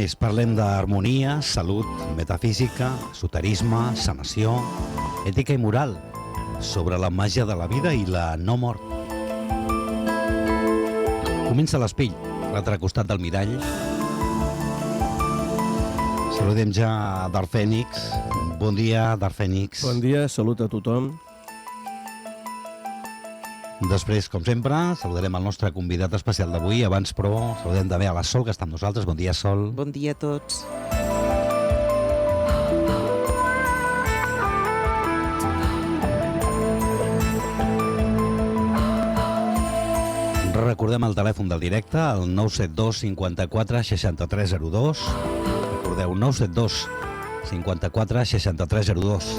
més. Parlem d'harmonia, salut, metafísica, esoterisme, sanació, ètica i moral, sobre la màgia de la vida i la no mort. Comença l'Espill, l'altre costat del mirall. Saludem ja Darth Fènix. Bon dia, Darth Fènix. Bon dia, salut a tothom. Després, com sempre, saludarem el nostre convidat especial d'avui. Abans, però, saludem també a la Sol, que està amb nosaltres. Bon dia, Sol. Bon dia a tots. Recordem el telèfon del directe, el 972 54 6302. Recordeu, 972 54 6302.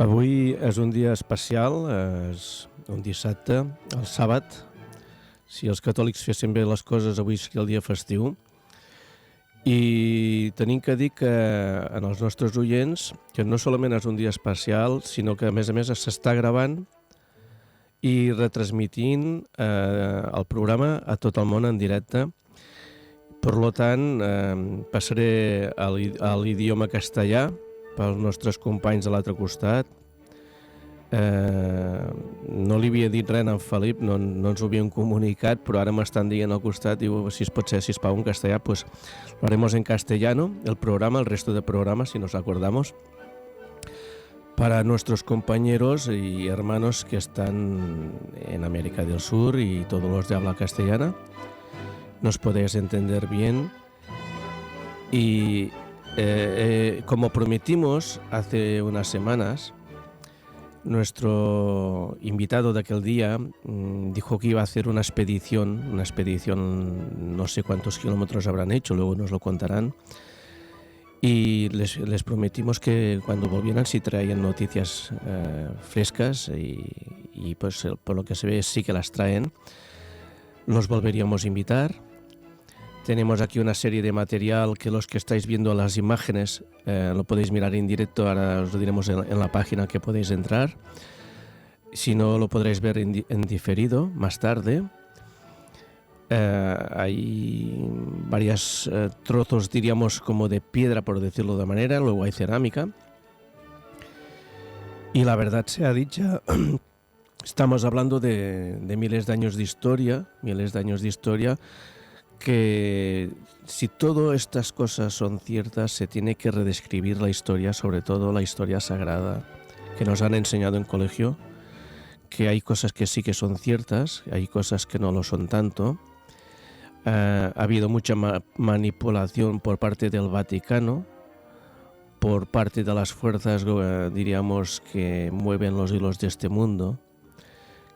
Avui és un dia especial, és un dissabte, el sàbat. Si els catòlics fessin bé les coses, avui seria el dia festiu. I tenim que dir que en els nostres oients que no solament és un dia especial, sinó que a més s'està gravant i retransmitint el programa a tot el món en directe. Per tant, passaré a l'idioma castellà pels nostres companys de l'altre costat. No li havia dit res a en Felip, no ens ho havien comunicat, però ara m'estan dient al costat, diu, si pot ser, si es pau en castellà, pues lo haremos en castellano, el programa, el resto de programas, si nos acordamos, para nuestros compañeros y hermanos que están en América del Sur y todos los de habla castellana. Nos podéis entender bien y como prometimos hace unas semanas, nuestro invitado de aquel día dijo que iba a hacer una expedición, no sé cuántos kilómetros habrán hecho, luego nos lo contarán, y les prometimos que cuando volvieran sí traían noticias frescas y pues por lo que se ve sí que las traen. Los volveríamos a invitar. Tenemos aquí una serie de material que los que estáis viendo las imágenes lo podéis mirar en directo, ahora os lo diremos en la página que podéis entrar. Si no, lo podréis ver en diferido más tarde. Hay varios trozos, diríamos, como de piedra, por decirlo de manera, luego hay cerámica. Y la verdad sea dicha, estamos hablando de miles de años de historia, que si todas estas cosas son ciertas, se tiene que redescribir la historia, sobre todo la historia sagrada, que nos han enseñado en colegio, que hay cosas que sí que son ciertas, hay cosas que no lo son tanto. Ha habido mucha manipulación por parte del Vaticano, por parte de las fuerzas, diríamos, que mueven los hilos de este mundo,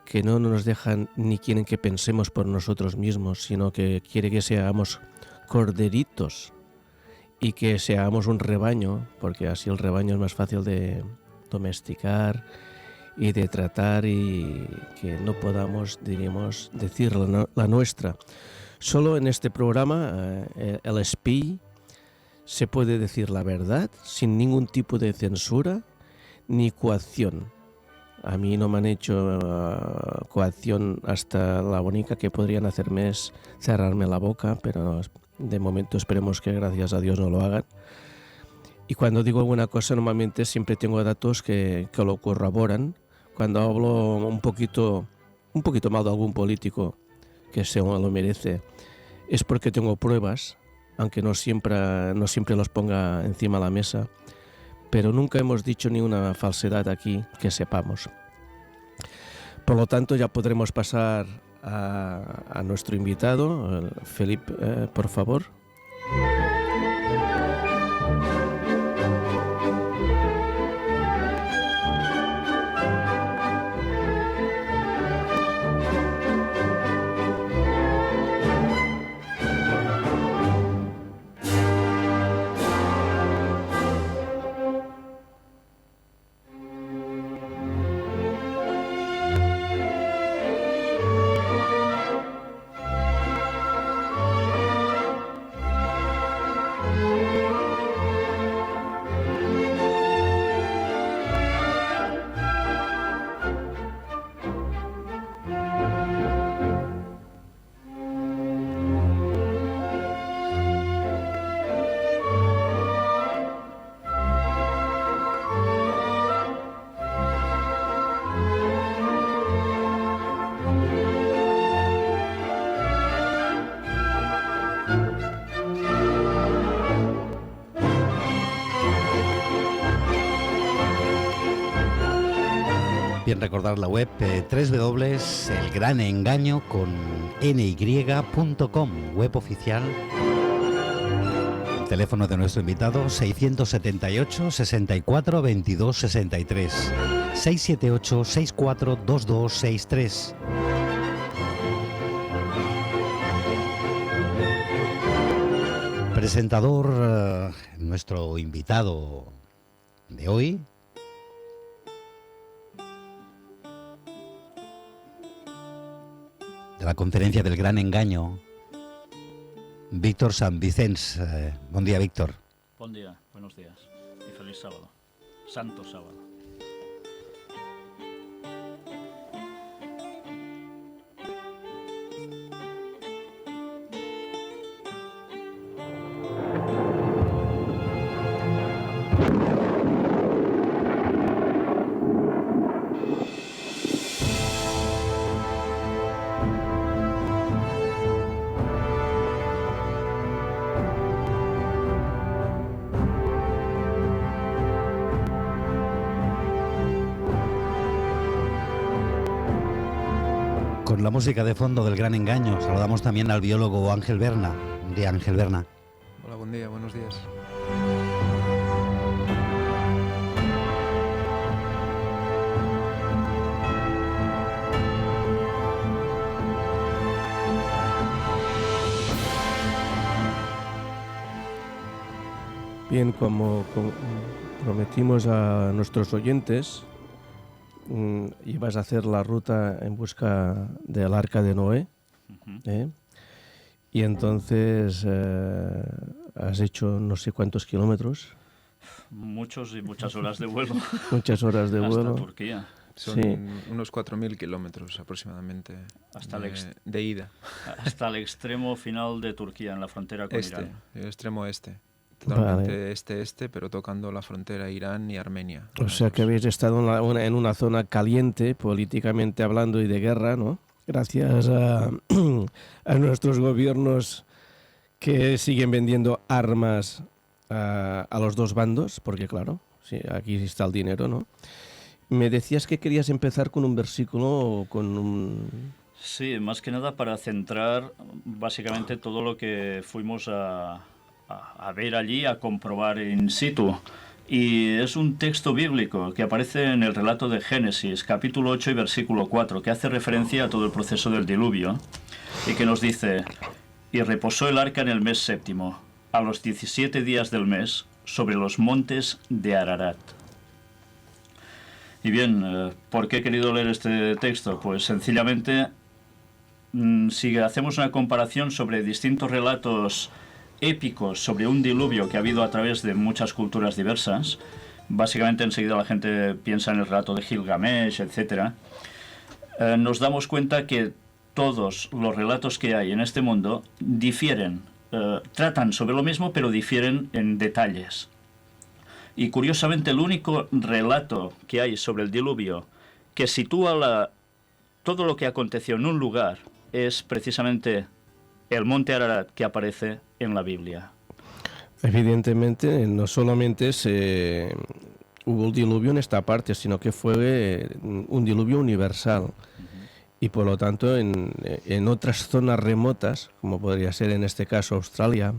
que no nos dejan ni quieren que pensemos por nosotros mismos, sino que quiere que seamos corderitos y que seamos un rebaño, porque así el rebaño es más fácil de domesticar y de tratar y que no podamos, diríamos, decir la nuestra. Solo en este programa, el Espill, se puede decir la verdad sin ningún tipo de censura ni coacción. a mí no me han hecho coacción hasta la única que podrían hacerme es cerrarme la boca, pero no, de momento esperemos que gracias a Dios no lo hagan. Y cuando digo alguna cosa normalmente siempre tengo datos que lo corroboran. Cuando hablo un poquito mal de algún político que se lo merece, es porque tengo pruebas, aunque no siempre los ponga encima de la mesa, pero nunca hemos dicho ni una falsedad aquí que sepamos. Por lo tanto, ya podremos pasar a nuestro invitado. Felipe, por favor. Bien, recordar la web www.elgranengaño.com, web oficial. El teléfono de nuestro invitado 678 64 22 63 678 64 22 63. Presentador, nuestro invitado de hoy, de la conferencia del Gran Engaño, Víctor Sant Vicenç. Bon dia, Víctor. Bon dia, buenos días y feliz sábado, santo sábado. Con la música de fondo del Gran Engaño, saludamos también al biólogo Ángel Berna. Buen día, Ángel Berna. Hola, buen día, buenos días. Bien, como prometimos a nuestros oyentes, ibas a hacer la ruta en busca del Arca de Noé, y entonces has hecho no sé cuántos kilómetros. Muchos y muchas horas de vuelo. Muchas horas de vuelo. Hasta Turquía. Son Sí. unos 4.000 kilómetros aproximadamente Hasta de ida. Hasta el extremo final de Turquía, en la frontera con Irán. El extremo este. Totalmente Vale. este, pero tocando la frontera Irán y Armenia. O sea que habéis estado en una zona caliente, políticamente hablando, y de guerra, ¿no? Gracias a nuestros gobiernos que siguen vendiendo armas a los dos bandos, porque claro, sí, aquí está el dinero, ¿no? Me decías que querías empezar con un versículo o con un... Sí, más que nada para centrar básicamente todo lo que fuimos a ver allí, a comprobar in situ. Y es un texto bíblico que aparece en el relato de Génesis, capítulo 8 y versículo 4, que hace referencia a todo el proceso del diluvio, y que nos dice: y reposó el arca en el mes séptimo, a los 17 días del mes, sobre los montes de Ararat. Y bien, ¿por qué he querido leer este texto? Pues sencillamente, si hacemos una comparación sobre distintos relatos épicos sobre un diluvio que ha habido a través de muchas culturas diversas, básicamente enseguida la gente piensa en el relato de Gilgamesh, etc., nos damos cuenta que todos los relatos que hay en este mundo difieren, tratan sobre lo mismo, pero difieren en detalles. Y curiosamente, el único relato que hay sobre el diluvio que sitúa todo lo que aconteció en un lugar es precisamente el monte Ararat que aparece en la Biblia. Evidentemente, no solamente hubo el diluvio en esta parte, sino que fue un diluvio universal. Y por lo tanto, en otras zonas remotas, como podría ser en este caso Australia,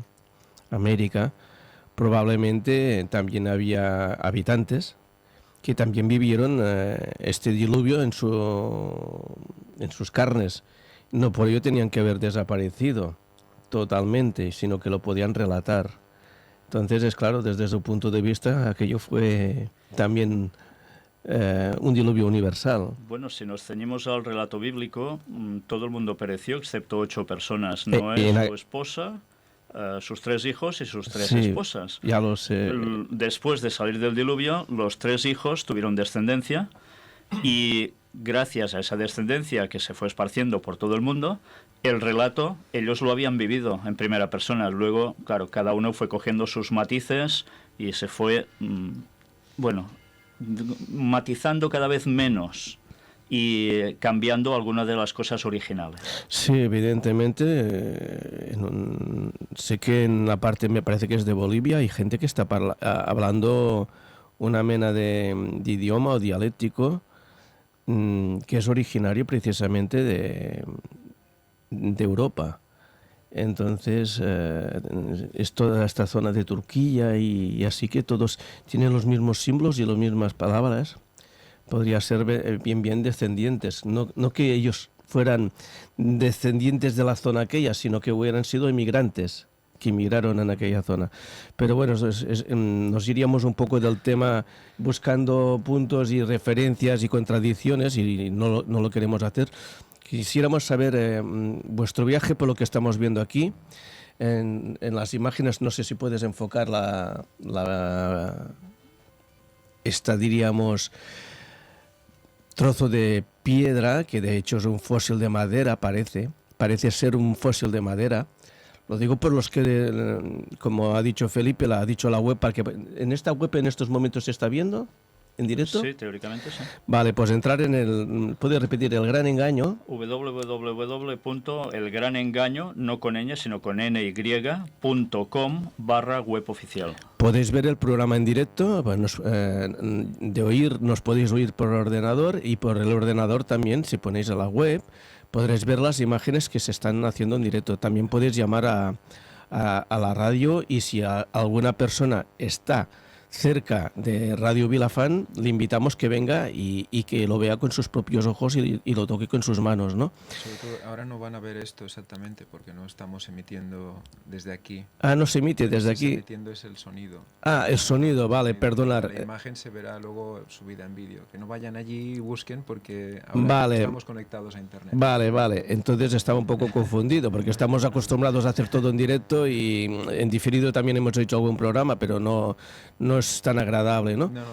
América, probablemente también había habitantes que también vivieron este diluvio en sus carnes. No por ello tenían que haber desaparecido totalmente, sino que lo podían relatar. Entonces, es claro, desde su punto de vista, aquello fue también un diluvio universal. Bueno, si nos ceñimos al relato bíblico, todo el mundo pereció, excepto 8 personas. Noé, su esposa, sus 3 hijos y sus 3 esposas. Ya lo sé. Después de salir del diluvio, los 3 hijos tuvieron descendencia y gracias a esa descendencia que se fue esparciendo por todo el mundo, el relato, ellos lo habían vivido en primera persona. Luego, claro, cada uno fue cogiendo sus matices y se fue, matizando cada vez menos y cambiando algunas de las cosas originales. Sí, evidentemente. Sé que en la parte, me parece que es de Bolivia, hay gente que está hablando una mena de idioma o dialéctico que es originario precisamente de Europa. Entonces, es toda esta zona de Turquía y así, que todos tienen los mismos símbolos y las mismas palabras. Podría ser bien descendientes. No que ellos fueran descendientes de la zona aquella, sino que hubieran sido inmigrantes que inmigraron en aquella zona. Pero bueno, nos iríamos un poco del tema buscando puntos y referencias y contradicciones, y no lo queremos hacer. Quisiéramos saber vuestro viaje por lo que estamos viendo aquí. En las imágenes, no sé si puedes enfocar esta, diríamos, trozo de piedra, que de hecho es un fósil de madera, parece ser un fósil de madera. Lo digo por los que, como ha dicho Felipe, ha dicho la web, para que en esta web en estos momentos se está viendo en directo. Sí, teóricamente sí. Vale, pues entrar ¿puedes repetir? El Gran Engaño. www.elgranengaño, no con ñ, sino con ny.com/web oficial. Podéis ver el programa en directo, nos podéis oír por ordenador, y por el ordenador también, si ponéis a la web, podréis ver las imágenes que se están haciendo en directo. También podéis llamar a la radio, y si alguna persona está cerca de Radio Vilafant, le invitamos que venga y que lo vea con sus propios ojos y lo toque con sus manos, ¿no? Sobre todo, ahora no van a ver esto exactamente porque no estamos emitiendo desde aquí. No se emite desde aquí. Emitiendo es el sonido. El sonido, vale, perdonar. La imagen se verá luego subida en vídeo. Que no vayan allí y busquen porque ahora estamos conectados a internet. Vale. Entonces estaba un poco confundido porque estamos acostumbrados a hacer todo en directo, y en diferido también hemos hecho algún programa, pero no es tan agradable, ¿no? No, claro.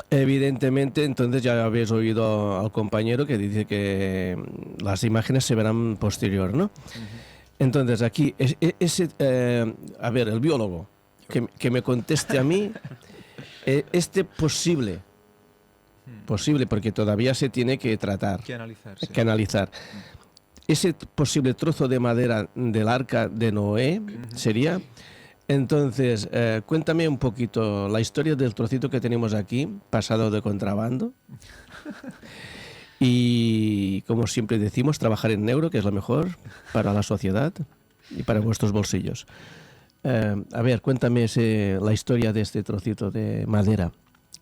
Evidentemente, entonces ya habéis oído al compañero que dice que las imágenes se verán posterior, ¿no? Entonces aquí, a ver, el biólogo, que me conteste a mí, posible, porque todavía se tiene que tratar, que analizar. Que analizar. Ese posible trozo de madera del arca de Noé sería... Entonces, cuéntame un poquito la historia del trocito que tenemos aquí, pasado de contrabando. Y, como siempre decimos, trabajar en euro, que es lo mejor para la sociedad y para vuestros bolsillos. A ver, cuéntame la historia de este trocito de madera.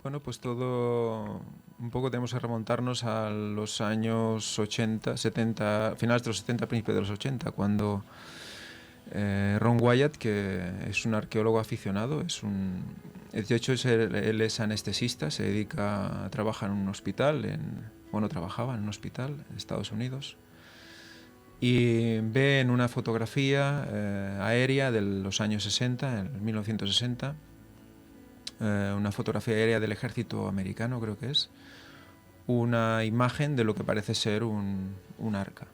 Bueno, pues todo, un poco tenemos que remontarnos a los años 80, 70, finales de los 70, principios de los 80, cuando... Ron Wyatt, que es un arqueólogo aficionado, de hecho él es anestesista, se dedica a trabajar en un hospital, trabajaba en un hospital en Estados Unidos, y ve en una fotografía aérea de los años 60, en 1960, una fotografía aérea del ejército americano, creo que es, una imagen de lo que parece ser un arca.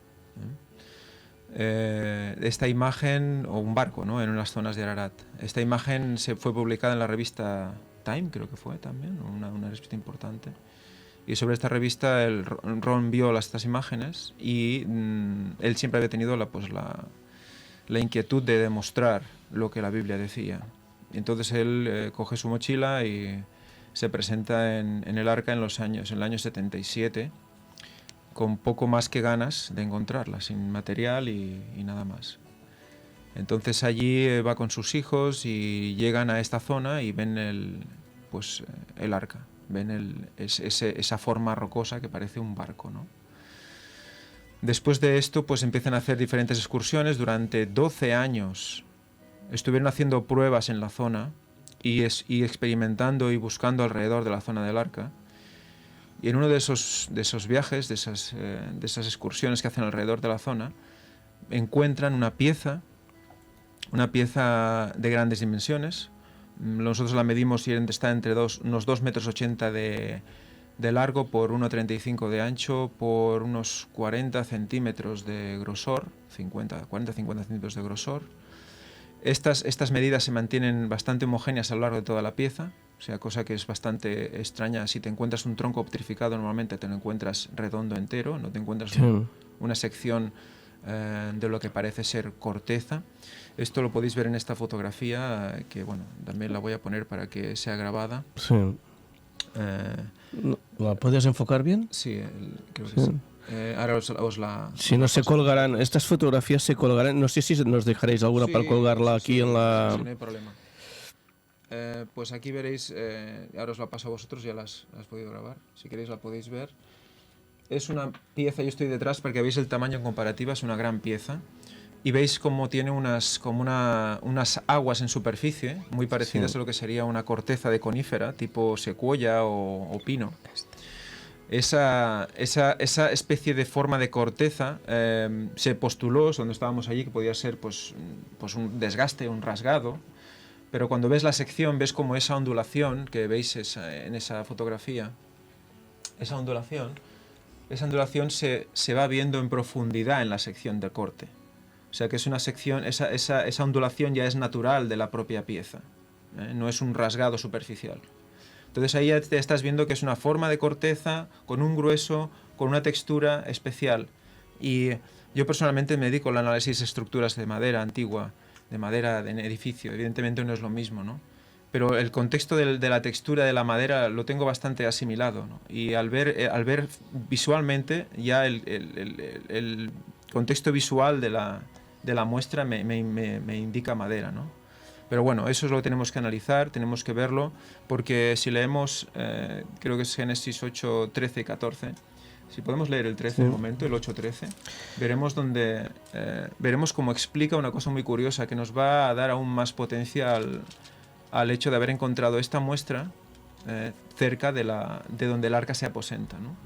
Esta imagen, o un barco, ¿no?, en unas zonas de Ararat. Esta imagen se fue publicada en la revista Time, creo que fue también, una revista importante. Y sobre esta revista Ron vio estas imágenes y él siempre había tenido la inquietud de demostrar lo que la Biblia decía. Entonces él coge su mochila y se presenta en el Arca en el año 77, con poco más que ganas de encontrarla, sin material y nada más. Entonces allí va con sus hijos y llegan a esta zona y ven el arca, ven esa forma rocosa que parece un barco, ¿no? Después de esto, pues empiezan a hacer diferentes excursiones. Durante 12 años estuvieron haciendo pruebas en la zona y experimentando y buscando alrededor de la zona del arca. Y en uno de esos viajes, de esas excursiones que hacen alrededor de la zona, encuentran una pieza de grandes dimensiones. Nosotros la medimos y está entre unos 2,80 metros de largo por 1,35 de ancho por unos 40 centímetros de grosor, 40-50 centímetros de grosor. Estas medidas se mantienen bastante homogéneas a lo largo de toda la pieza, o sea, cosa que es bastante extraña. Si te encuentras un tronco petrificado, normalmente te lo encuentras redondo entero, no te encuentras una sección de lo que parece ser corteza. Esto lo podéis ver en esta fotografía, que bueno, también la voy a poner para que sea grabada. Sí. ¿La puedes enfocar bien? Sí, creo que sí. Ahora os la... Si no, se colgarán, estas fotografías se colgarán, no sé si nos dejaréis alguna para colgarla aquí en la... Sí, no hay problema. Pues aquí veréis, ahora os la paso a vosotros, ya las has podido grabar, si queréis la podéis ver. Es una pieza, yo estoy detrás para que veáis el tamaño en comparativa, es una gran pieza. Y veis cómo tiene unas aguas en superficie, muy parecidas a lo que sería una corteza de conífera, tipo secuoya o pino. Esa especie de forma de corteza se postuló, cuando estábamos allí, que podía ser pues un desgaste, un rasgado. Pero cuando ves la sección, ves como esa ondulación que veis en esa fotografía, esa ondulación se va viendo en profundidad en la sección de corte. O sea que es una sección, esa ondulación ya es natural de la propia pieza, no es un rasgado superficial. Entonces ahí ya te estás viendo que es una forma de corteza con un grueso, con una textura especial. Y yo personalmente me dedico al análisis de estructuras de madera antigua, de madera en edificio. Evidentemente no es lo mismo, ¿no? Pero el contexto de la textura de la madera lo tengo bastante asimilado, ¿no? Y al ver visualmente ya el contexto visual de la muestra me indica madera, ¿no? Pero bueno, eso es lo que tenemos que analizar, tenemos que verlo, porque si leemos, creo que es Génesis 8, 13 y 14, si podemos leer el 13 un momento, el 8-13, veremos cómo explica una cosa muy curiosa que nos va a dar aún más potencia al hecho de haber encontrado esta muestra cerca de donde el arca se aposenta, ¿no?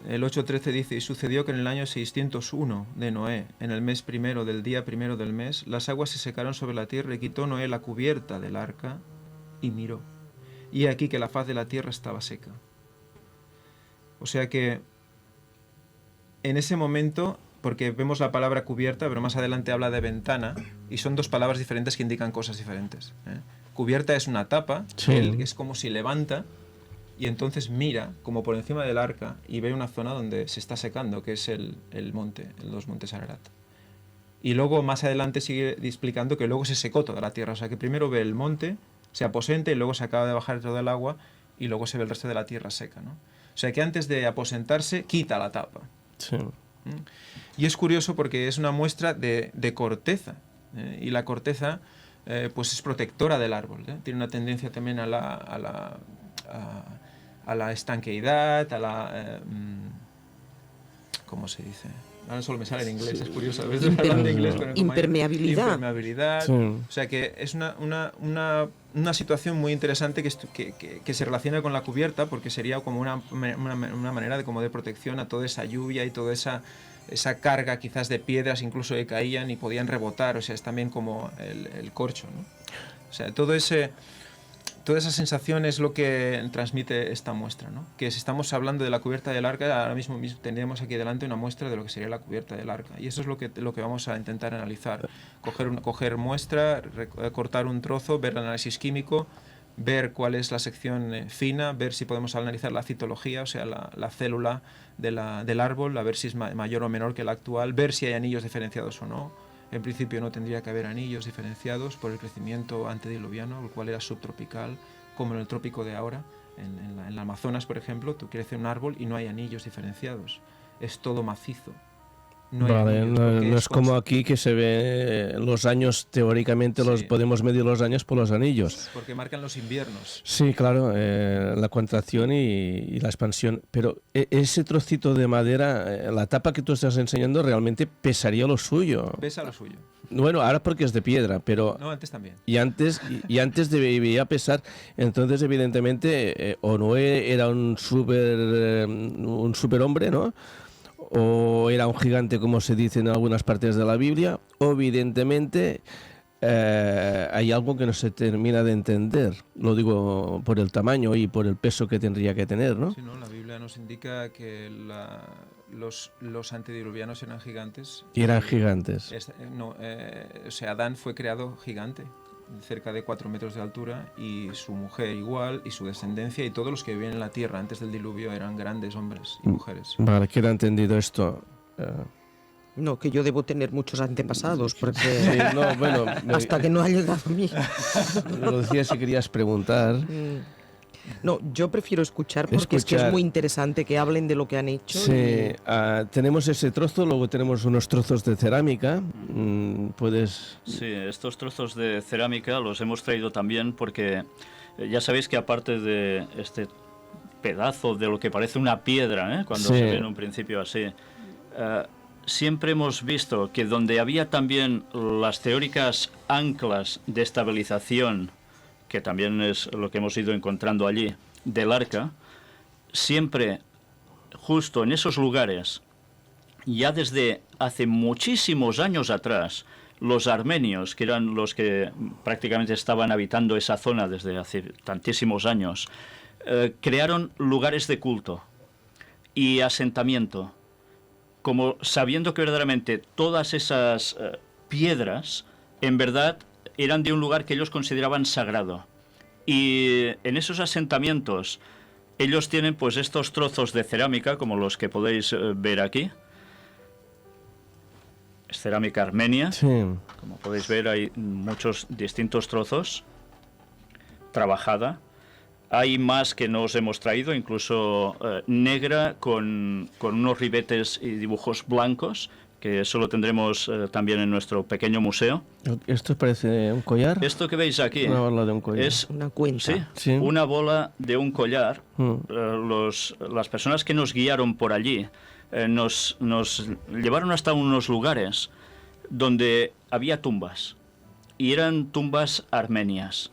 El 8.13 dice: y sucedió que en el año 601 de Noé, en el mes primero del día primero del mes, las aguas se secaron sobre la tierra y quitó Noé la cubierta del arca y miró. Y aquí que la faz de la tierra estaba seca. O sea que en ese momento, porque vemos la palabra cubierta, pero más adelante habla de ventana, y son dos palabras diferentes que indican cosas diferentes, ¿eh? Cubierta es una tapa, es como si levanta, y entonces mira como por encima del arca y ve una zona donde se está secando, que es el monte, los montes Ararat. Y luego más adelante sigue explicando que luego se secó toda la tierra, o sea que primero ve el monte, se aposenta y luego se acaba de bajar todo el agua y luego se ve el resto de la tierra seca, ¿no? O sea que antes de aposentarse quita la tapa. Sí. Y es curioso porque es una muestra de corteza, y la corteza pues es protectora del árbol, ¿eh? Tiene una tendencia también a la estanqueidad, ¿cómo se dice? Ahora solo me sale en inglés, es curioso. A veces hablando inglés, pero impermeabilidad. Sí. O sea que es una situación muy interesante que se relaciona con la cubierta, porque sería como una manera de protección a toda esa lluvia y toda esa carga quizás de piedras incluso que caían y podían rebotar. O sea, es también como el corcho, ¿no? O sea, todo ese toda esa sensación es lo que transmite esta muestra, ¿no? Que si estamos hablando de la cubierta del arca, ahora mismo tendríamos aquí delante una muestra de lo que sería la cubierta del arca. Y eso es lo que vamos a intentar analizar. Coger muestra, cortar un trozo, ver el análisis químico, ver cuál es la sección fina, ver si podemos analizar la citología, o sea, la célula del árbol, a ver si es mayor o menor que la actual, ver si hay anillos diferenciados o no. En principio no tendría que haber anillos diferenciados por el crecimiento antediluviano, el cual era subtropical, como en el trópico de ahora. En la Amazonas, por ejemplo, tú crece un árbol y no hay anillos diferenciados. Es todo macizo. No vale, no es como aquí que se ve los años, teóricamente podemos medir los años por los anillos. Porque marcan los inviernos. Sí, claro, la contracción y la expansión. Pero ese trocito de madera, la tapa que tú estás enseñando, realmente pesaría lo suyo. Pesa lo suyo. Bueno, ahora porque es de piedra, pero... No, antes también. Y antes debía pesar. Entonces, evidentemente, o Noé era un superhombre, ¿no? O era un gigante, como se dice en algunas partes de la Biblia, o evidentemente hay algo que no se termina de entender. Lo digo por el tamaño y por el peso que tendría que tener, ¿no? Sí, ¿no? La Biblia nos indica que los antediluvianos eran gigantes. Y eran gigantes. O sea, Adán fue creado gigante, cerca de 4 metros de altura, y su mujer igual, y su descendencia, y todos los que vivían en la tierra antes del diluvio eran grandes hombres y mujeres. Vale, queda entendido esto. No, que yo debo tener muchos antepasados, porque Sí, no, bueno, hasta que no ha llegado a mí. lo decía si querías preguntar. No, yo prefiero escuchar porque es que es muy interesante que hablen de lo que han hecho. Sí, tenemos ese trozo, luego tenemos unos trozos de cerámica. Puedes... Sí, estos trozos de cerámica los hemos traído también porque ya sabéis que aparte de este pedazo de lo que parece una piedra, cuando se ve en un principio así, siempre hemos visto que donde había también las teóricas anclas de estabilización, que también es lo que hemos ido encontrando allí, del arca, siempre justo en esos lugares, ya desde hace muchísimos años atrás, los armenios, que eran los que prácticamente estaban habitando esa zona desde hace tantísimos años, crearon lugares de culto y asentamiento, como sabiendo que verdaderamente todas esas piedras, en verdad, eran de un lugar que ellos consideraban sagrado. Y en esos asentamientos ellos tienen pues estos trozos de cerámica, como los que podéis ver aquí. Es cerámica armenia. Sí. Como podéis ver, hay muchos distintos trozos. Trabajada. Hay más que no os hemos traído, incluso negra con unos ribetes y dibujos blancos, que eso lo tendremos también en nuestro pequeño museo. ¿Esto parece un collar? Esto que veis aquí Una bola de un collar. es una cuenta. Sí, una bola de un collar. Las personas que nos guiaron por allí nos llevaron hasta unos lugares donde había tumbas, y eran tumbas armenias.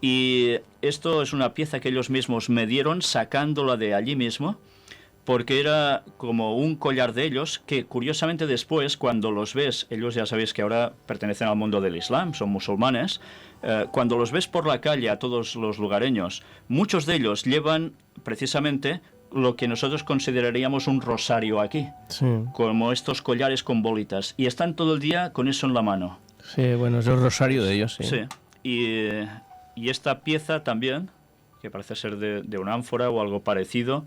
Y esto es una pieza que ellos mismos me dieron sacándola de allí mismo, porque era como un collar de ellos que, curiosamente, después, cuando los ves, ellos ya sabéis que ahora pertenecen al mundo del Islam, son musulmanes, cuando los ves por la calle a todos los lugareños, muchos de ellos llevan precisamente lo que nosotros consideraríamos un rosario aquí, como estos collares con bolitas, y están todo el día con eso en la mano. Sí, bueno, es el rosario de ellos, sí. Sí, y esta pieza también, que parece ser de una ánfora o algo parecido,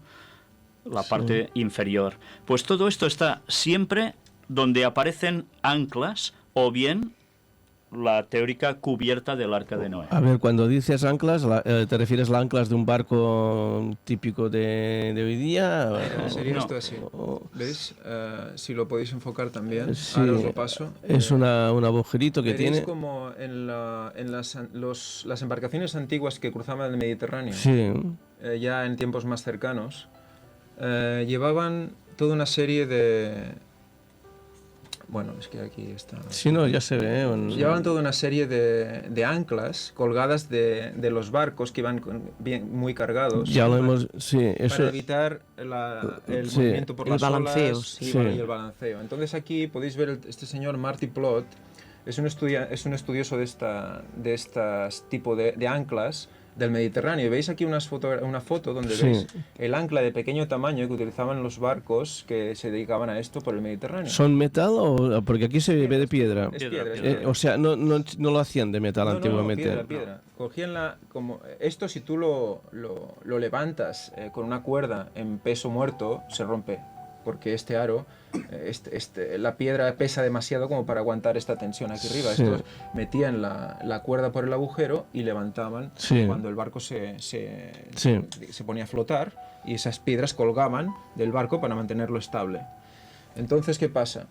la parte inferior. Pues todo esto está siempre donde aparecen anclas o bien la teórica cubierta del Arca de Noé. A ver, cuando dices anclas, ¿te refieres a las anclas de un barco típico de hoy día? Sería No. esto así. ¿Veis? Si lo podéis enfocar también, Sí, ahora os lo paso. es un agujerito que Veréis tiene. como en las embarcaciones antiguas que cruzaban el Mediterráneo, Sí, ya en tiempos más cercanos, llevaban toda una serie de... Bueno, es que aquí está... sí, no, ya se ve. Llevaban toda una serie de anclas colgadas de los barcos que iban muy cargados. Ya lo hemos... Sí, eso... Para evitar el Sí. movimiento por El las balanceo, olas sí. y el balanceo. Entonces aquí podéis ver este señor Marty Plot, es un estudioso de estas tipo de anclas, del Mediterráneo. Y veis aquí una foto donde Sí. veis el ancla de pequeño tamaño que utilizaban los barcos que se dedicaban a esto por el Mediterráneo. ¿Son metal o...? Porque aquí se ve de piedra. Es piedra, es Piedra. piedra. O sea, no lo hacían de metal No, antiguamente. piedra. Cogían como esto, si tú lo levantas con una cuerda en peso muerto, se rompe. Porque este aro, la piedra pesa demasiado como para aguantar esta tensión aquí arriba. Sí. Estos metían la cuerda por el agujero y levantaban Sí. cuando el barco se Sí. ponía a flotar, y esas piedras colgaban del barco para mantenerlo estable. Entonces, ¿qué pasa?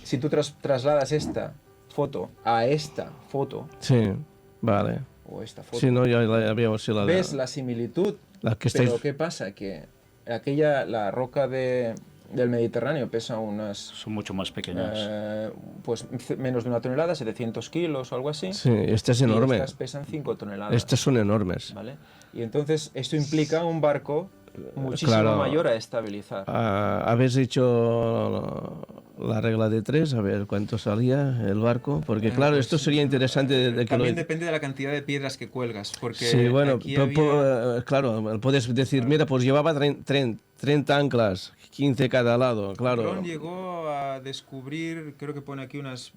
Si tú trasladas esta foto a esta foto, Sí, vale. o esta foto, Sí, no, ya la habíamos... Sí, ves la similitud, la que estáis... pero ¿qué pasa? Que la roca del Mediterráneo pesa unas... Son mucho más pequeñas. pues menos de 1 tonelada, 700 kilos o algo así. Sí, esta es Y enorme. estas pesan 5 toneladas. Estas son enormes. ¿Vale? Y entonces esto implica un barco muchísimo Claro. mayor a estabilizar. Habéis hecho la regla de 3, a ver cuánto salía el barco, porque claro, Pues, esto sería interesante de que también lo... depende de la cantidad de piedras que cuelgas, porque Sí, bueno, aquí había- claro, puedes decir, mira, pues llevaba 30 anclas, 15 cada lado, claro. Ron llegó a descubrir, creo que pone aquí unas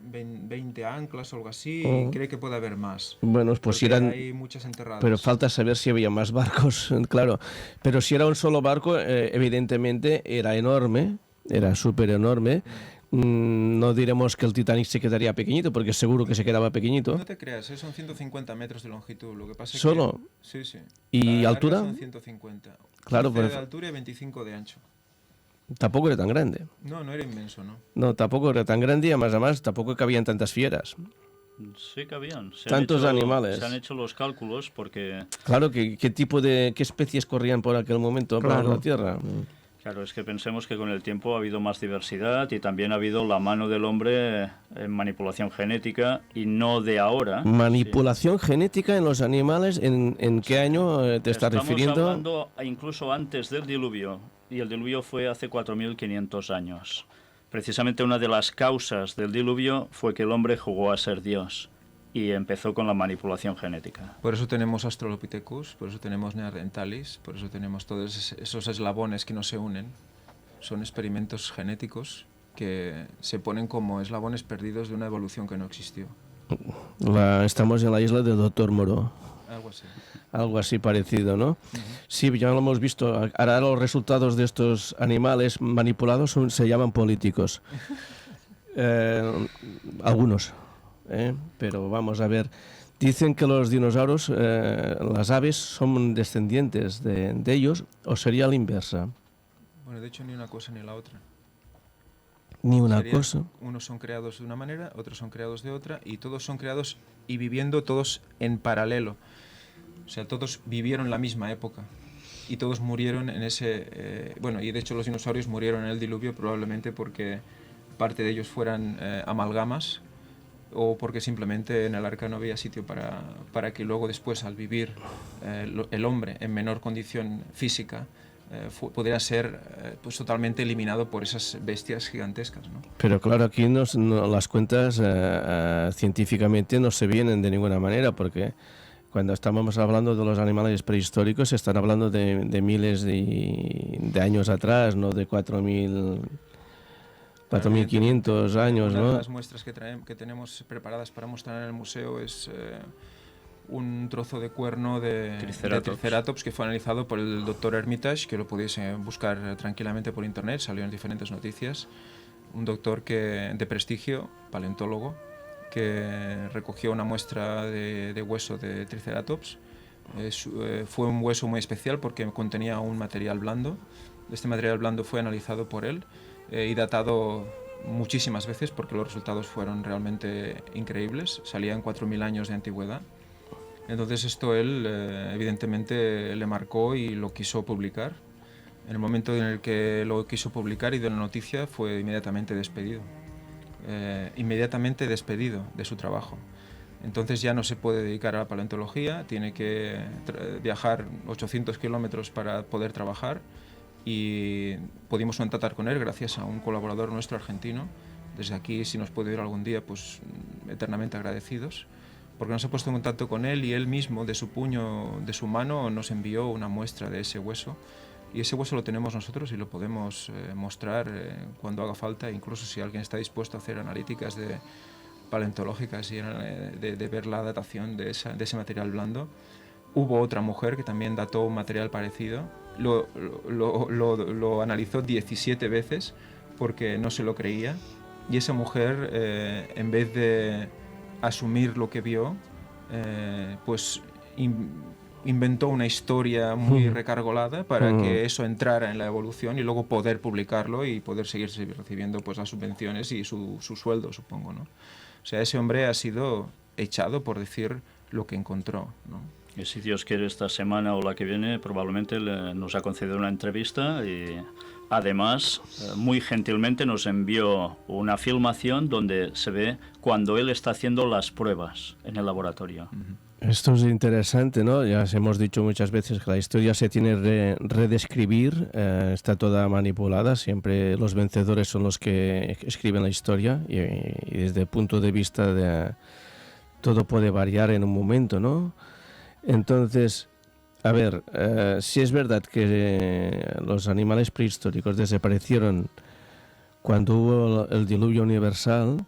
20 anclas o algo así, y cree que puede haber más. Bueno, pues si Porque eran... hay muchas enterradas. Pero falta saber si había más barcos, claro. Pero si era un solo barco, evidentemente era enorme, era súper enorme. No diremos que el Titanic se quedaría pequeñito, porque seguro que se quedaba pequeñito. No te creas, son 150 metros de longitud. Lo que pasa es ¿Solo? que... Sí, sí. ¿Y La larga altura? Son 150. Claro, 15 pero- de altura y 25 de ancho. Tampoco era tan grande. No, no era inmenso, ¿no? No, tampoco era tan grande y además tampoco cabían tantas fieras. Sí que habían. Tantos animales. Se han hecho los cálculos porque, Claro, ¿qué especies corrían por aquel momento por Claro. la Tierra? claro, es que pensemos que con el tiempo ha habido más diversidad y también ha habido la mano del hombre en manipulación genética y no de ahora. Manipulación genética en los animales, ¿en qué año te estás Estamos refiriendo? hablando incluso antes del diluvio, y el diluvio fue hace 4.500 años. Precisamente una de las causas del diluvio fue que el hombre jugó a ser Dios y empezó con la manipulación genética. Por eso tenemos Australopithecus, por eso tenemos Neanderthalis, por eso tenemos todos esos eslabones que no se unen. Son experimentos genéticos que se ponen como eslabones perdidos de una evolución que no existió. Estamos en la isla del Doctor Moro. Algo así. Algo así parecido, ¿no? Sí, ya lo hemos visto. Ahora los resultados de estos animales manipulados se llaman políticos. Algunos. Pero vamos a ver. Dicen que los dinosaurios, las aves, son descendientes de ellos, o sería la inversa. Bueno, de hecho, ni una cosa ni la otra. Ni una Sería, cosa. unos son creados de una manera, otros son creados de otra, y todos son creados y viviendo todos en paralelo. O sea, todos vivieron la misma época y todos murieron en ese... bueno, y de hecho los dinosaurios murieron en el diluvio probablemente porque parte de ellos fueran amalgamas, o porque simplemente en el arca no había sitio para que luego después, al vivir el hombre en menor condición física, pudiera ser pues totalmente eliminado por esas bestias gigantescas, ¿no? Pero claro, aquí las cuentas científicamente no se vienen de ninguna manera, porque cuando estamos hablando de los animales prehistóricos se están hablando de miles de años atrás, no de 4.500 años, Una de ¿no? las muestras que tenemos preparadas para mostrar en el museo es un trozo de cuerno de Triceratops que fue analizado por el doctor Hermitage, que lo podéis buscar tranquilamente por internet, salió en diferentes noticias. Un doctor de prestigio, paleontólogo, que recogió una muestra de hueso de Triceratops. Fue un hueso muy especial porque contenía un material blando. Este material blando fue analizado por él y datado muchísimas veces porque los resultados fueron realmente increíbles. Salían 4.000 años de antigüedad. Entonces esto él evidentemente le marcó y lo quiso publicar. En el momento en el que lo quiso publicar y dio la noticia fue inmediatamente despedido. Inmediatamente despedido de su trabajo. Entonces ya no se puede dedicar a la paleontología, tiene que viajar 800 kilómetros para poder trabajar, y pudimos contactar con él gracias a un colaborador nuestro argentino. Desde aquí, si nos puede ir algún día, pues eternamente agradecidos, porque nos ha puesto en contacto con él y él mismo, de su puño, de su mano, nos envió una muestra de ese hueso. Y ese hueso lo tenemos nosotros y lo podemos mostrar cuando haga falta, incluso si alguien está dispuesto a hacer analíticas paleontológicas y de ver la datación de ese material blando. Hubo otra mujer que también dató un material parecido, lo analizó 17 veces porque no se lo creía, y esa mujer, en vez de asumir lo que vio, pues inventó una historia muy recargolada para que eso entrara en la evolución y luego poder publicarlo y poder seguir recibiendo pues las subvenciones y su sueldo, supongo, ¿no? O sea, ese hombre ha sido echado por decir lo que encontró, ¿no? Y si Dios quiere, esta semana o la que viene probablemente nos ha concedido una entrevista y además muy gentilmente nos envió una filmación donde se ve cuando él está haciendo las pruebas en el laboratorio. Esto es interesante, ¿no? Ya hemos dicho muchas veces que la historia se tiene que redescribir, está toda manipulada, siempre los vencedores son los que escriben la historia y desde el punto de vista de todo puede variar en un momento, ¿no? Entonces, a ver, si es verdad que los animales prehistóricos desaparecieron cuando hubo el diluvio universal,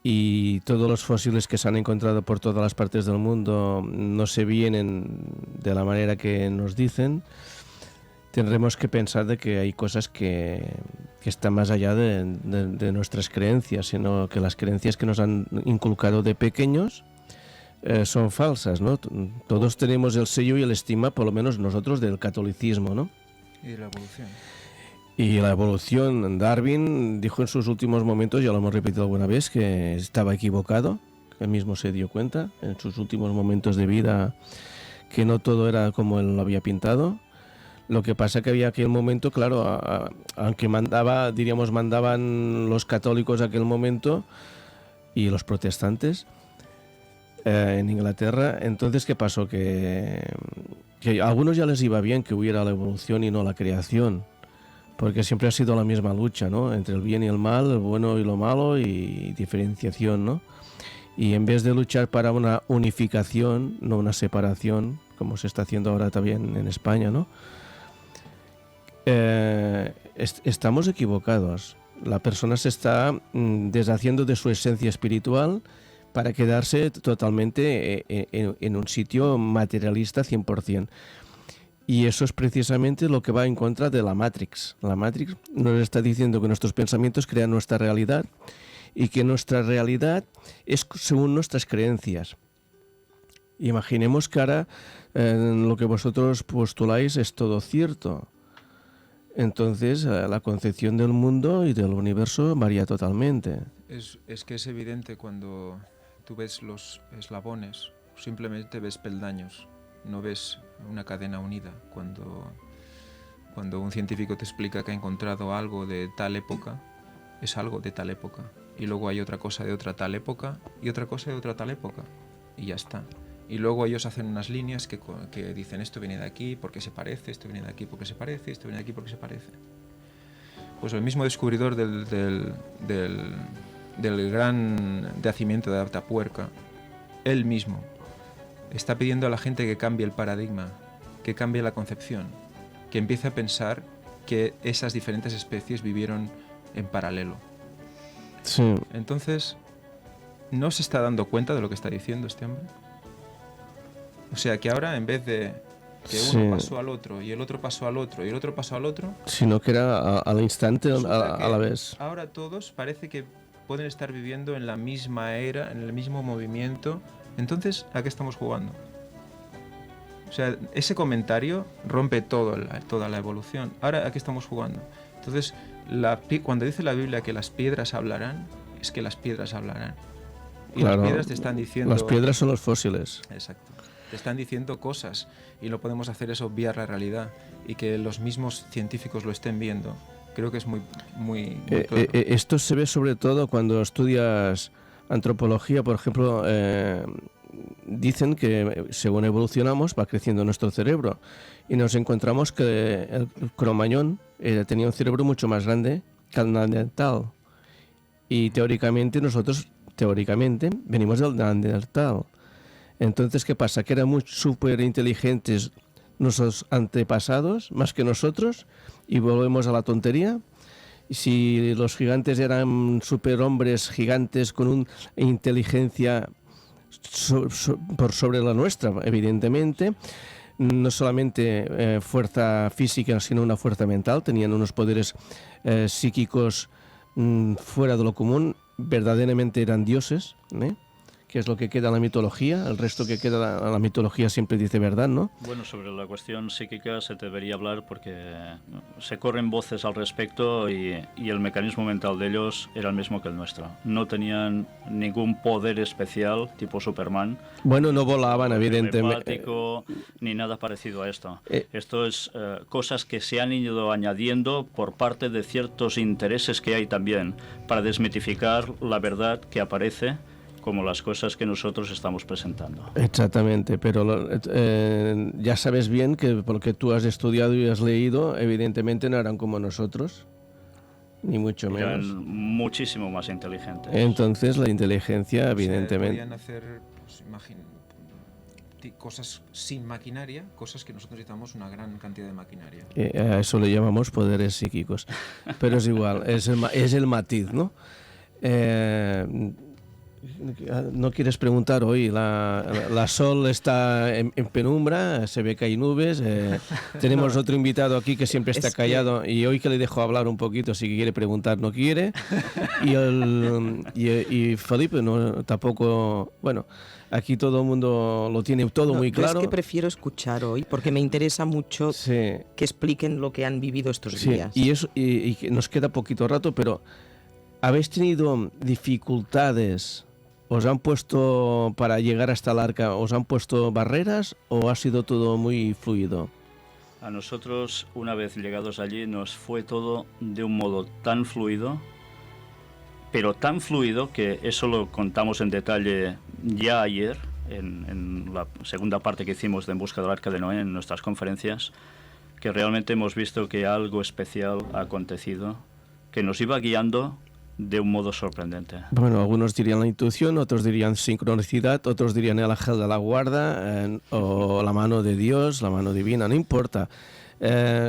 y todos los fósiles que se han encontrado por todas las partes del mundo no se vienen de la manera que nos dicen, tendremos que pensar de que hay cosas que están más allá de nuestras creencias, sino que las creencias que nos han inculcado de pequeños son falsas, ¿no? Todos tenemos el sello y el estigma, por lo menos nosotros, del catolicismo, ¿no? Y la evolución. Y la evolución, Darwin dijo en sus últimos momentos, ya lo hemos repetido alguna vez, que estaba equivocado, que él mismo se dio cuenta en sus últimos momentos de vida que no todo era como él lo había pintado. Lo que pasa que había aquel momento, claro, aunque mandaban los católicos aquel momento y los protestantes en Inglaterra. Entonces, ¿qué pasó? Que a algunos ya les iba bien que hubiera la evolución y no la creación, porque siempre ha sido la misma lucha, ¿no? Entre el bien y el mal, el bueno y lo malo y diferenciación, ¿no? Y en vez de luchar para una unificación, no una separación, como se está haciendo ahora también en España, ¿no? Estamos equivocados. La persona se está deshaciendo de su esencia espiritual para quedarse totalmente en un sitio materialista 100%. Y eso es precisamente lo que va en contra de la Matrix. La Matrix nos está diciendo que nuestros pensamientos crean nuestra realidad y que nuestra realidad es según nuestras creencias. Imaginemos que ahora lo que vosotros postuláis es todo cierto. Entonces la concepción del mundo y del universo varía totalmente. Es que es evidente cuando tú ves los eslabones, simplemente ves peldaños. No ves una cadena unida. Cuando un científico te explica que ha encontrado algo de tal época, es algo de tal época. Y luego hay otra cosa de otra tal época y otra cosa de otra tal época. Y ya está. Y luego ellos hacen unas líneas que dicen esto viene de aquí porque se parece, esto viene de aquí porque se parece, esto viene de aquí porque se parece. Pues el mismo descubridor del gran yacimiento de Atapuerca, él mismo, está pidiendo a la gente que cambie el paradigma, que cambie la concepción, que empiece a pensar que esas diferentes especies vivieron en paralelo. Sí. Entonces, ¿no se está dando cuenta de lo que está diciendo este hombre? O sea, que ahora en vez de que uno pasó al otro y el otro pasó al otro y el otro pasó al otro, sino que era al instante, a la vez. Ahora todos parece que pueden estar viviendo en la misma era, en el mismo movimiento. Entonces, ¿a qué estamos jugando? O sea, ese comentario rompe toda la evolución. Ahora, ¿a qué estamos jugando? Entonces, cuando dice la Biblia que las piedras hablarán, es que las piedras hablarán. Y claro, las piedras te están diciendo... Las piedras son los fósiles. Exacto. Te están diciendo cosas y lo podemos hacer es obviar la realidad y que los mismos científicos lo estén viendo. Creo que es muy claro. Esto se ve sobre todo cuando estudias antropología, por ejemplo, dicen que según evolucionamos va creciendo nuestro cerebro y nos encontramos que el Cromañón tenía un cerebro mucho más grande que el neandertal y teóricamente nosotros teóricamente, venimos del Neandertal. Entonces, ¿qué pasa? Que eran muy súper inteligentes nuestros antepasados, más que nosotros, y volvemos a la tontería. Si los gigantes eran superhombres gigantes con una inteligencia por sobre la nuestra, evidentemente, no solamente fuerza física, sino una fuerza mental, tenían unos poderes psíquicos fuera de lo común, verdaderamente eran dioses, que es lo que queda en la mitología. El resto que queda en la mitología siempre dice verdad, ¿no? Bueno, sobre la cuestión psíquica se debería hablar porque se corren voces al respecto y el mecanismo mental de ellos era el mismo que el nuestro. No tenían ningún poder especial tipo Superman. Bueno, no volaban, evidentemente. Ni nada parecido a esto. Esto es cosas que se han ido añadiendo por parte de ciertos intereses que hay también para desmitificar la verdad que aparece como las cosas que nosotros estamos presentando. Exactamente, pero ya sabes bien que porque tú has estudiado y has leído, evidentemente no eran como nosotros, ni mucho menos. Eran muchísimo más inteligentes. Entonces la inteligencia, evidentemente... Podían hacer, pues, cosas sin maquinaria, cosas que nosotros necesitamos una gran cantidad de maquinaria. A eso le llamamos poderes psíquicos. Pero es igual, es el matiz, ¿no? No quieres preguntar hoy, la Sol está en penumbra, se ve que hay nubes, tenemos otro invitado aquí que siempre está callado y hoy que le dejo hablar un poquito, si quiere preguntar no quiere, y Felipe no, tampoco, bueno, aquí todo el mundo lo tiene todo muy claro. Es que prefiero escuchar hoy porque me interesa mucho que expliquen lo que han vivido estos días. Y nos queda poquito rato, pero ¿habéis tenido dificultades? ¿Os han puesto, para llegar hasta el arca, os han puesto barreras o ha sido todo muy fluido? A nosotros, una vez llegados allí, nos fue todo de un modo tan fluido, pero tan fluido que eso lo contamos en detalle ya ayer, en la segunda parte que hicimos de En Busca del Arca de Noé, en nuestras conferencias, que realmente hemos visto que algo especial ha acontecido, que nos iba guiando de un modo sorprendente. Bueno, algunos dirían la intuición, otros dirían sincronicidad, otros dirían el ángel de la guarda o la mano de Dios, la mano divina, no importa.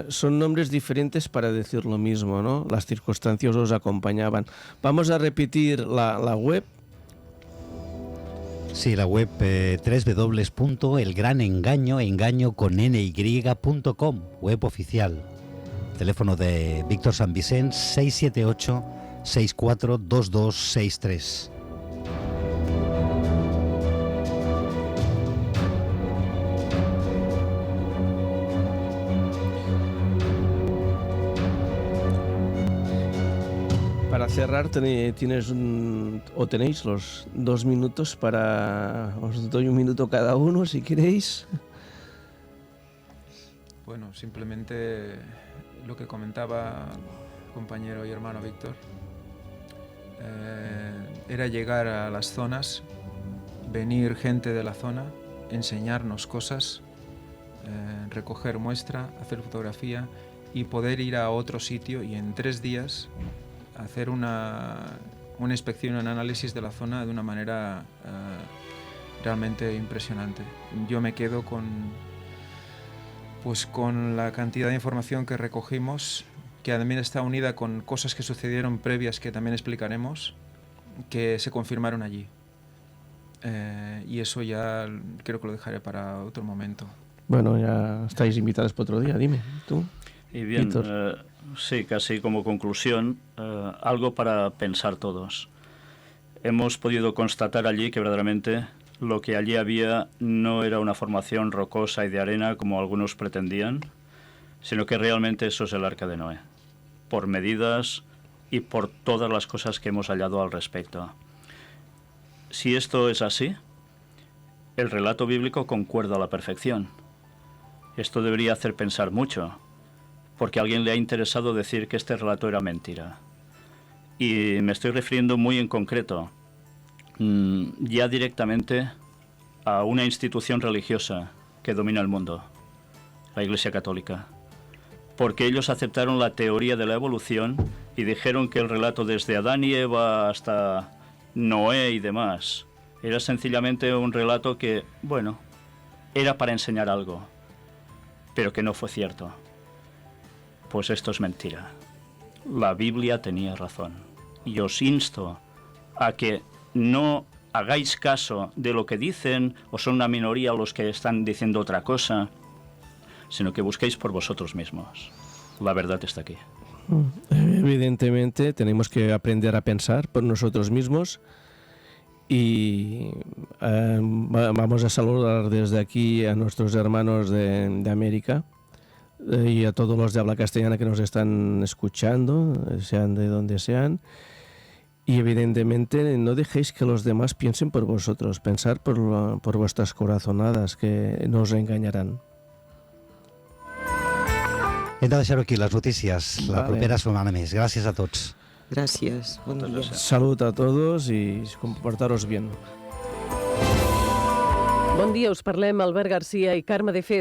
Son nombres diferentes para decir lo mismo, ¿no? Las circunstancias os acompañaban. Vamos a repetir la web. Sí, la web www.elgranengaño.com, web oficial. Teléfono de Víctor San Vicens 678 642263. Para cerrar, tenéis los 2 minutos para... Os doy 1 minuto cada uno, si queréis. Bueno, simplemente lo que comentaba compañero y hermano Víctor, era llegar a las zonas, venir gente de la zona, enseñarnos cosas, recoger muestra, hacer fotografía y poder ir a otro sitio y en 3 días hacer una inspección, un análisis de la zona de una manera realmente impresionante. Yo me quedo con la cantidad de información que recogimos, que también está unida con cosas que sucedieron previas que también explicaremos, que se confirmaron allí. Y eso ya creo que lo dejaré para otro momento. Bueno, ya estáis invitados para otro día, dime, tú. Y bien, sí, casi como conclusión, algo para pensar todos. Hemos podido constatar allí que verdaderamente lo que allí había no era una formación rocosa y de arena como algunos pretendían, sino que realmente eso es el Arca de Noé, por medidas y por todas las cosas que hemos hallado al respecto. Si esto es así, el relato bíblico concuerda a la perfección. Esto debería hacer pensar mucho, porque a alguien le ha interesado decir que este relato era mentira. Y me estoy refiriendo muy en concreto, ya directamente a una institución religiosa que domina el mundo, la Iglesia Católica. Porque ellos aceptaron la teoría de la evolución y dijeron que el relato desde Adán y Eva hasta Noé y demás. Era sencillamente un relato que, bueno, era para enseñar algo, pero que no fue cierto. Pues esto es mentira. La Biblia tenía razón. Y os insto a que no hagáis caso de lo que dicen, o son una minoría los que están diciendo otra cosa, sino que busquéis por vosotros mismos. La verdad está aquí. Evidentemente tenemos que aprender a pensar por nosotros mismos y vamos a saludar desde aquí a nuestros hermanos de América y a todos los de habla castellana que nos están escuchando, sean de donde sean. Y evidentemente no dejéis que los demás piensen por vosotros, pensar por vuestras corazonadas, que no os engañarán. Hem de deixar-ho aquí, les notícies. La propera setmana més. Gràcies a tots. Gràcies. Bon dia. Salud a todos y comportaros bien. Bon dia, us parlem Albert Garcia i Carme de Fe.